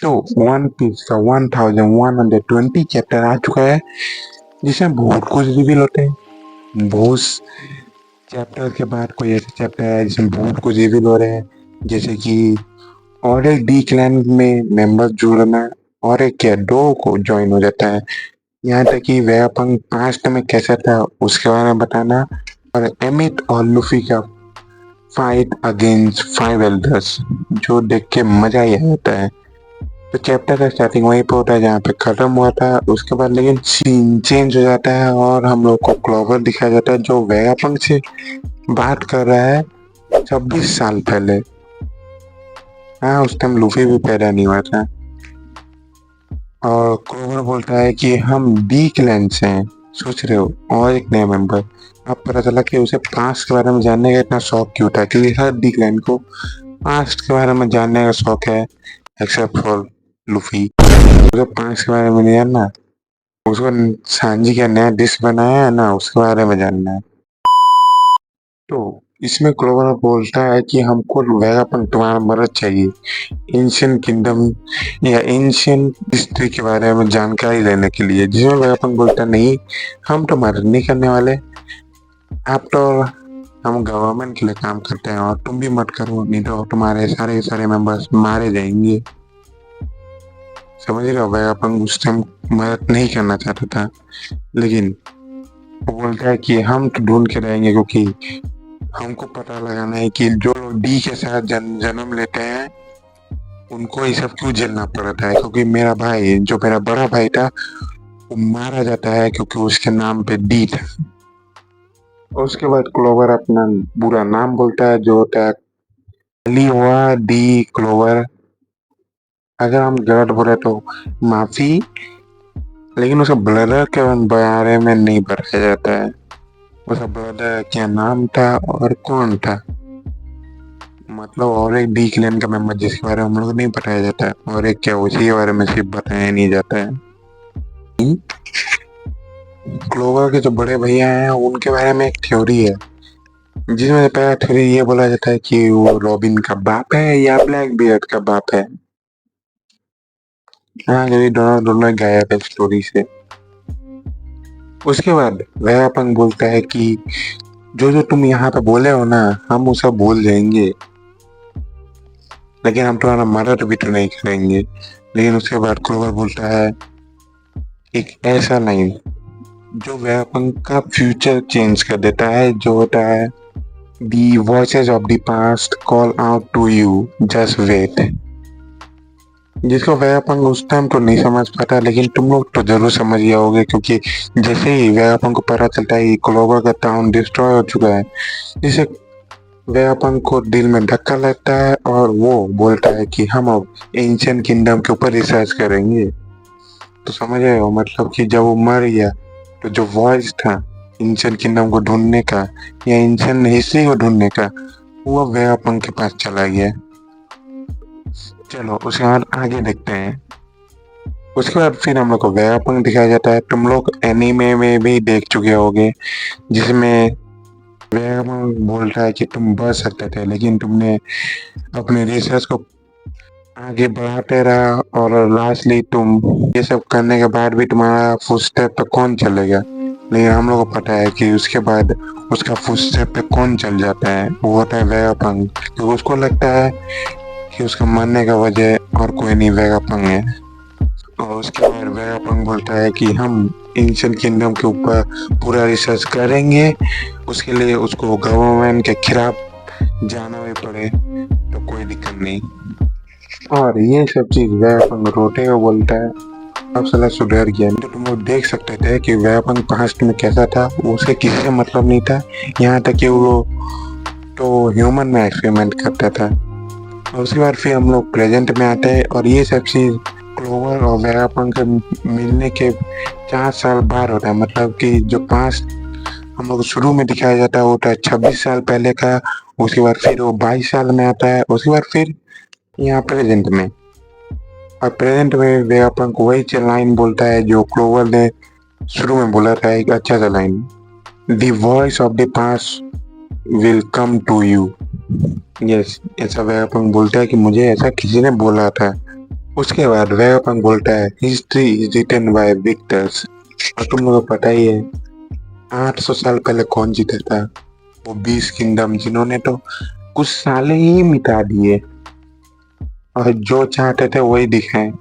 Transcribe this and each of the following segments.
तो one piece का 1120 chapter आ चुका है, जिसमें बहुत कुछ रिवील होते हैं। बहुत चैप्टर के बाद कोई ऐसे चैप्टर है जिसमें बहुत कुछ रिवील हो रहे हैं, जैसे कि और एक डी क्लैन में मेंबर्स जुड़ना और एक क्या दो को ज्वाइन हो जाता है। यहाँ तक कि वेगापंक पास्ट में कैसा था उसके बारे में बताना, और एमिट और लूफी का फाइट अगेंस्ट 5 एल्डर्स, जो देख के मजा ही आ जाता है। तो चैप्टर का स्टार्टिंग वहीं पे होता है जहाँ पे खत्म हुआ था। उसके बाद लेकिन सीन चेंज हो जाता है और हम लोग को क्लोवर दिखाया जाता है, जो वेगापंक से बात कर रहा है 26 साल पहले। हाँ, उस टाइम लूफी भी पैदा नहीं हुआ था। और क्लोवर बोलता है कि हम डी क्लैन से हैं, सोच रहे हो, और एक नया मेंबर। अब पता चला कि उसे पास्ट के बारे में जानने का इतना शौक क्यों था, क्योंकि हर डी क्लैन को पास्ट के बारे में जानने का शौक है, एक्सेप्ट फॉर लूफी। उसे पास्ट के बारे में नहीं जानना, उसको सांजी का नया डिश बनाया है ना, उसके बारे में जानना है। तो इसमें क्लोवर बोलता है कि हमको वेगापंक तुम्हारा मदद चाहिए एंशिएंट किंगडम या एंशिएंट हिस्ट्री के बारे में जानकारी लेने के लिए, जिसमें वेगापंक बोलता है नहीं, हम तो मदद नहीं करने वाले, आप तो, हम गवर्नमेंट के लिए काम करते हैं और तुम भी मत करो, नहीं तो तुम्हारे सारे के सारे मेंबर्स मारे जाएंगे। समझ रहे हो, वेगापंक उस टाइम मदद नहीं करना चाहता था, लेकिन वो बोलता है कि हम तो ढूंढ के रहेंगे, क्योंकि हमको पता लगाना है कि जो लोग डी के साथ जन्म लेते हैं उनको ये सब क्यों झेलना पड़ता है, क्योंकि मेरा भाई, जो मेरा बड़ा भाई था, वो मारा जाता है क्योंकि उसके नाम पे डी था। उसके बाद क्लोवर अपना बुरा नाम बोलता है, जो होता है लिवा डी क्लोवर। अगर हम गलत बोले तो माफी, लेकिन उसका ब्रदर के बारे में नहीं बताया जाता है, उसका ब्रदर क्या नाम था और कौन था, मतलब और एक डी क्लैन का मेंबर जिसके बारे में हम लोग नहीं बताया जाता है, और एक क्या उसी के बारे में सिर्फ बताया नहीं जाता है। क्लोवर के जो बड़े भैया हैं उनके बारे में एक थ्योरी है, जिसमें पहला थ्योरी ये बोला जाता है कि वो रॉबिन का बाप है या ब्लैक बियर्ड का बाप है। हाँ, क्योंकि दोनों दोनों गायब है स्टोरी से। उसके बाद वेगापंक बोलता है कि जो जो तुम यहाँ पे बोले हो ना, हम उसे भूल जाएंगे, लेकिन हम तुम्हारा मदद भी तो नहीं करेंगे। लेकिन उसके बाद क्लोवर बोलता है एक ऐसा लाइन जो वेगापंक का फ्यूचर चेंज कर देता है, जो होता है The voices of the past call out to you, just wait। जिसको वेगापंक उस टाइम तो नहीं समझ पाता, लेकिन तुम लोग तो जरूर समझ गए होगे, क्योंकि जैसे ही वेगापंक को पता चलता है कि क्लोवर का टाउन डिस्ट्रॉय हो चुका है, जिसे वेगापंक को दिल में धक्का लगता है और वो बोलता है कि हम अब एंशिएंट किंगडम के ऊपर रिसर्च करेंगे। तो समझ रहे हो, मतलब कि जब वो मर गया तो जो वॉइस था एंशिएंट किंगडम को ढूंढने का या एंशिएंट हिस्ट्री को ढूंढने का, वो वेगापंक के पास चला गया। चलो उसके बाद आगे देखते हैं। उसके बाद फिर हम लोग को वेगापंक दिखाया जाता है, तुम लोग एनीमे में भी देख चुके होगे, जिसमें वेगापंक बोलता है कि तुम बच सकते थे, लेकिन तुमने अपने रिसर्च को आगे बढ़ाते रहा और लास्टली तुम ये सब करने के बाद भी तुम्हारा फुटस्टेप पे कौन चलेगा। लेकिन हम लोग को पता है कि उसके बाद उसका फुटस्टेप पे कौन चल जाता है, वो होता है वेगापंक, क्योंकि उसको लगता है कि उसका मरने का वजह और कोई नहीं वेगापंक है। और उसके बाद वेगापंक बोलता है कि हम एंशिएंट किंगडम के ऊपर पूरा रिसर्च करेंगे, उसके लिए उसको गवर्नमेंट के खिलाफ जाना भी पड़े तो कोई दिक्कत नहीं। और ये सब चीज वेगापंक रोते हुए बोलता है, अब साला सुधर गया। तो तुम लोग देख सकते थे कि वेगापंक पास्ट में कैसा था, उसे किसी से मतलब नहीं था, यहाँ तक कि वो तो ह्यूमन में एक्सपेरिमेंट करता था। और उसके बाद फिर हम लोग प्रेजेंट में आते हैं, और ये सब चीज क्लोवर और वेगापंक मिलने के 4 साल बाद होता है, मतलब कि जो पास्ट हम लोग शुरू में दिखाया जाता है वो होता है 26 साल पहले का। उसके बाद फिर वो 22 साल में आता है, उसके बाद फिर यहाँ प्रेजेंट में। और प्रेजेंट में वेगापंक वही लाइन बोलता है जो क्लोवर ने शुरू में बोला था, एक अच्छा सा line, the voice of the past will come to you. Yes, ऐसा वेगापंक बोलता है कि मुझे ऐसा किसी ने बोला था, उसके बाद वेगापंक बोलता है history is written by victors. और तुम लोगों को पता ही है 800 साल पहले कौन जीता था? वो 20 किंगडम, जिन्होंने तो कुछ साल ही मिटा दिए और जो चाहते थे वही दिखाए।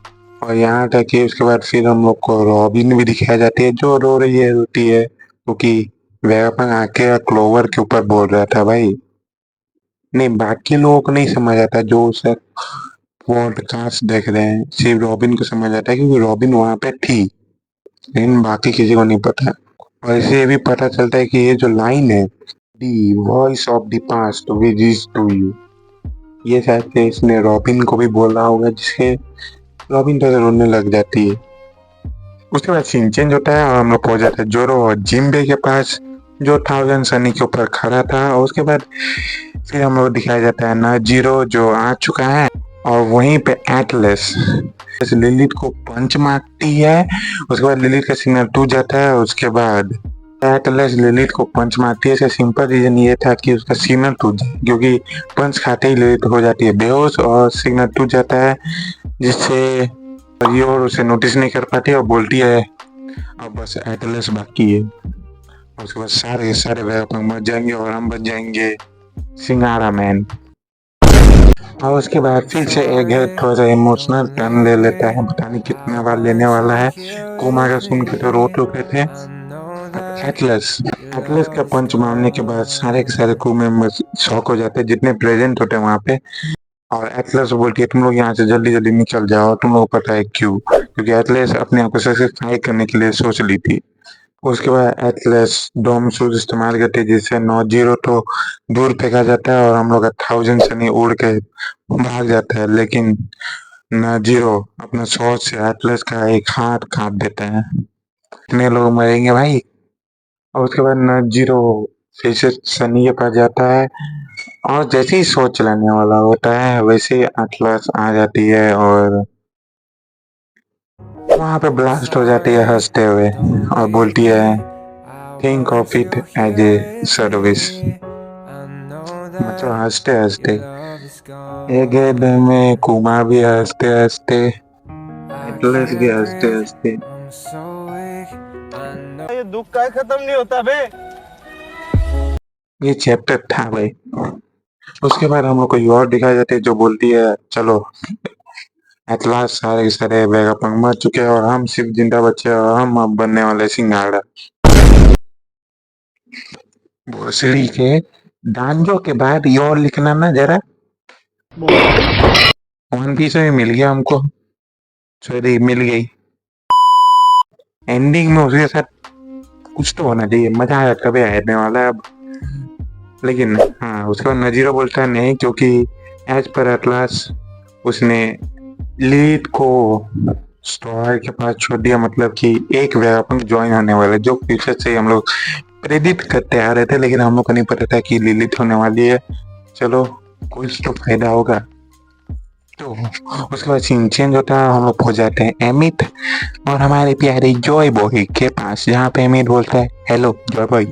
और यहाँ तक कि उसके बाद फिर हम लोग को रॉबिन भी दिखाई जाती है जो रो रही है, रोती है, क्योंकि वेगापंक आके क्लोवर के ऊपर बोल रहा था भाई। नहीं, बाकी लोगों को नहीं समझ आता जो उसे पॉडकास्ट देख रहे हैं, सिर्फ रॉबिन को समझ आता है क्योंकि रॉबिन वहां पे थी, लेकिन बाकी किसी को नहीं पता। और इसे ये भी पता चलता है कि ये जो लाइन है, the voice of the past which is to you, ये शायद से इसने रॉबिन को भी बोला होगा, जिससे रॉबिन तो रोने लग जाती है। उसके बाद सीन चेंज होता है और हम लोग पहुंच जाते हैं जोरो और जिम्बे के पास, जो थाउजेंड सनी के ऊपर खड़ा था। और उसके बाद फिर हम लोग दिखाया जाता है नाजीरो जो आ चुका है, और वहीं पे एटलस लिलिथ को पंच मारती है। उसके बाद लिलिथ का सिग्नल टूट जाता है। उसके बाद एटलस लिलिथ को पंच मारती है। इसका सिंपल रीजन ये था कि उसका सिग्नल टूट जाए, क्योंकि पंच खाते ही लिलिथ हो जाती है बेहोश और सिग्नल टूट जाता है, जिससे और उसे नोटिस नहीं कर पाती और बोलती है अब बस एटलस बाकी है। उसके बाद सारे सारे वेगापंक मर जाएंगे और हम बच जाएंगे सिंगारा मैन। और उसके बाद फिर से एक है थोड़ा सा इमोशनल टर्न ले लेता है, पता नहीं कितना बार लेने वाला है। कुमार का सुन के तो रो चुके थे। एटलस एटलस का पंच मारने के बाद सारे के सारे क्रू मेंबर्स शॉक हो जाते हैं, जितने प्रेजेंट होते हैं वहां पे। और एटलस बोलती है तुम लोग यहाँ से जल्दी जल्दी निकल जाओ। तुम लोग को पता है क्यों? क्योंकि एटलस अपने आप को सेटिस्फाई करने के लिए सोच ली थी। उसके बाद एटलस डोम शूज इस्तेमाल करती है, जिससे नॉजीरो तो दूर फेंका जाता है और हम लोग का थाउजेंड सनी उड़ के भाग जाता है। लेकिन नॉजीरो अपना शॉट से एटलस का एक हाथ काट देता है। इतने लोग मरेंगे भाई। और उसके बाद नॉजीरो फिर से सनी के पास जाता है और जैसे ही शॉट चलाने वाला होता है वैसे ही एटलस आ जाती है और वहां पे ब्लास्ट हो जाती है हंसते हुए और बोलती है think of it as a service. मतलब हंसते हंसते एक दिन में कुमार भी हंसते हंसते, एटलस भी हंसते हंसते। ये दुख का खत्म नहीं होता बे। ये चैप्टर था भाई। उसके बाद हम लोग को और दिखाई जाती है जो बोलती है चलो एटलास सारे के सारे वेगापंक मर चुके हैं और हम सिर्फ जिंदा बचे और हम अब बनने वाले सिंगाड़ा। भोसड़ी के डांजो के बाद ये और लिखना ना जरा। वन पीस में मिल गया हमको, सॉरी मिल गई। एंडिंग में उसके साथ कुछ तो होना चाहिए, मजा आया कभी आने वाला है अब। लेकिन हाँ, उसके बाद नजीरो बोलता है नहीं, क्योंकि एज पर एटलास उसने लीड को स्टोर के पास छोड़ दिया, मतलब कि एक वेगापंक ज्वाइन होने वाला, जो फ्यूचर से हम लोग प्रेडिक्ट करते आ रहे थे, लेकिन हम लोग को नहीं पता था कि लिलिथ होने वाली है। चलो कुछ तो फायदा होगा। तो उसके बाद सीन चेंज होता है, हम लोग पहुंच जाते हैं एमिथ और हमारे प्यारे जॉय बॉय के पास, जहाँ पे एमिथ बोलता है हेलो जॉय बॉय,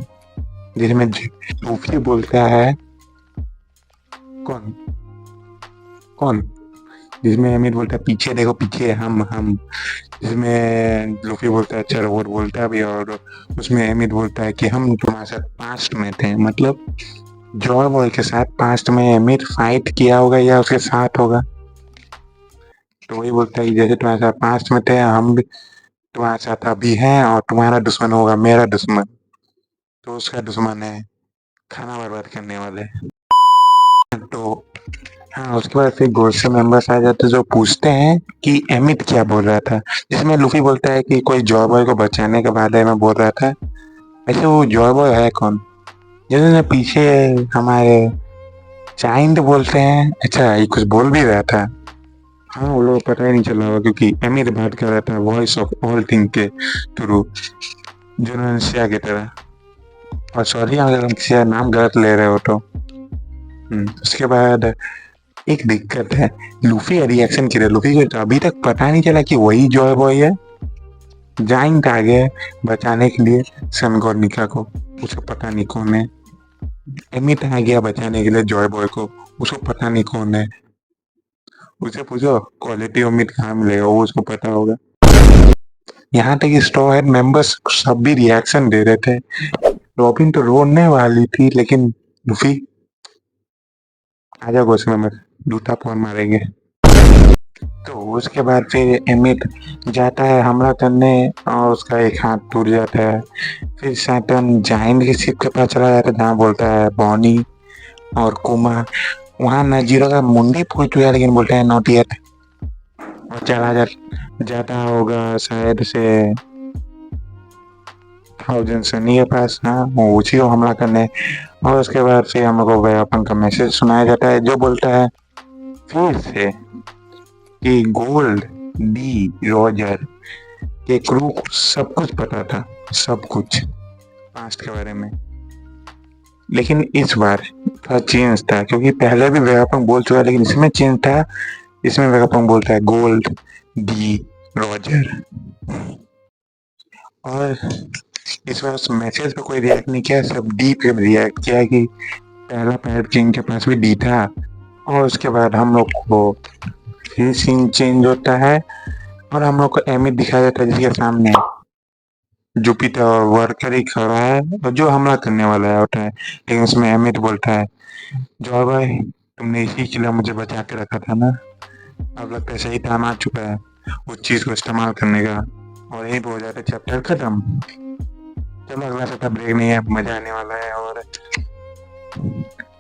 जिसमें लूफी बोलता है कौन कौन, जिसमें एमिथ बोलता है पीछे देखो पीछे हम, जिसमें लूफी बोलता है अच्छा रोबोट बोलता है भी, और उसमें एमिथ बोलता है कि हम तुम्हारे साथ पास्ट में थे। मतलब जॉय बॉय के साथ पास्ट में एमिथ फाइट किया होगा या उसके साथ होगा। तो वही बोलता है कि जैसे तुम्हारे साथ पास्ट में थे हम भी तुम्हारे साथ अभी हैं, और तुम्हारा दुश्मन होगा मेरा दुश्मन, तो उसका दुश्मन है खाना बर्बाद करने वाले। तो हाँ, उसके बाद फिर गोल्ड मेंबर्स आ जाते जो पूछते हैं कि एमिथ क्या बोल रहा था, जिसमें लूफी बोलता है कि कोई जॉय बॉय को बचाने के बारे में बोल रहा था। ऐसे वो जॉय बॉय है कौन? जिसने पीछे हमारे चाइंड बोलते हैं, अच्छा ये कुछ बोल भी रहा था। हाँ, वो लोग पता ही नहीं चला होगा क्योंकि एमिथ बात कर रहा था वॉइस ऑफ ऑल थिंग के थ्रू, जुनोनशिया की तरह। और सॉरी अगर हम किसी का नाम गलत ले रहे हो तो। उसके बाद एक दिक्कत है, लूफी रिएक्शन की, लूफी को तो अभी तक पता नहीं चला कि वही जॉय बॉय है। जाइंट आ गए बचाने के लिए सन गॉर्निका को, उसको पता नहीं कौन है। एमिथ आ गया बचाने के लिए जॉय बॉय को, उसको पता नहीं कौन है। उसे पूछो क्वालिटी ऑफ मीट कहाँ मिलेगा, वो उसको पता होगा। यहाँ तक स्ट्रॉ हैट मेंबर्स सब भी रिएक्शन दे रहे थे। रॉबिन तो रोने वाली थी, लेकिन लूफी आजा घोषणा में जूता फोन मारेंगे। तो उसके बाद फिर एमिट जाता है हमला करने और उसका एक हाथ टूट जाता है। फिर सैटर्न जाइंट की शिप के पास चला जाता है जहाँ बोलता है बॉनी और कुमा। वहाँ नजीरो का मुंडी फूट चुका है, लेकिन बोलते हैं नॉट येट। और जाता होगा शायद से थाउजेंड सनी के पास, हाँ वो उसी को हमला करने। और उसके बाद फिर हम लोग को वेपन का मैसेज सुनाया जाता है जो बोलता है फिर से कि गोल्ड डी रॉजर के क्रू को सब कुछ पता था, सब कुछ पास्ट के बारे में। लेकिन इस बार थोड़ा चेंज था, क्योंकि पहले भी वेगापंक बोल चुका है, लेकिन इसमें चेंज था। इसमें वेगापंक बोलता है गोल्ड डी रॉजर। और इस बार उस मैसेज पे कोई रिएक्ट नहीं किया, सब डी पे रिएक्ट किया कि पहला पैरेट किंग के पास भी डी था। और उसके बाद हम लोग को फिर सीन चेंज होता है और हम लोग को एमिट दिखाया जाता है जिसके सामने जुपिटर और वर्कर ही खड़ा है और जो हमला करने वाला है होता है। लेकिन उसमें एमिट बोलता है जॉय भाई तुमने इसी के लिए मुझे बचा के रखा था ना, अब लगता है सही टाइम आ चुका है उस चीज को इस्तेमाल करने का। और यही हो जाता है चैप्टर खत्म। चलो अगला सप्ताह ब्रेक नहीं है, मजा आने वाला है। और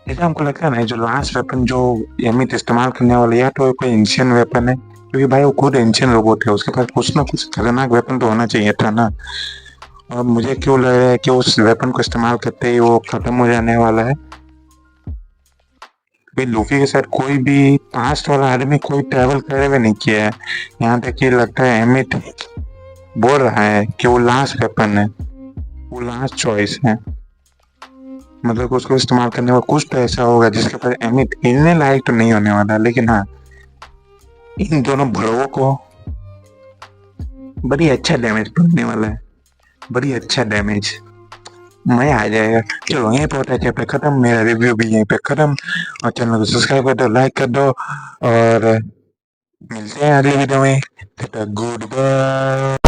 ऐसा हमको लगता है ना जो लास्ट वेपन जो एमिट इस्तेमाल करने वाला या तो कोई एंशियंट वेपन है, क्योंकि भाई वो खुद एंशियंट रोबोट है, उसके पास कुछ ना कुछ खतरनाक वेपन तो होना चाहिए था ना। और मुझे क्यों लग रहा है कि उस वेपन को इस्तेमाल करते ही वो खत्म हो जाने वाला है। भाई लूफी के साथ कोई भी पास्ट वाला आदमी कोई ट्रैवल करे हुए नहीं किया है। यहाँ तक कि लगता है एमिट बोल रहा है कि वो लास्ट वेपन है, वो लास्ट चॉइस है। मतलब उसको इस्तेमाल करने का कुछ तो ऐसा होगा जिसके पास एमिट हिलने लायक तो नहीं होने वाला। लेकिन हाँ, इन दोनों भड़ों को बड़ी अच्छा डैमेज पड़ने वाला है, बड़ी अच्छा डैमेज मजा आ जाएगा। चलो यहीं पे होता है चैप्टर खत्म, मेरा रिव्यू भी यहीं पे खत्म। और चैनल को सब्सक्राइब कर दो, लाइक कर दो और मिलते हैं अगले वीडियो में। Good bye.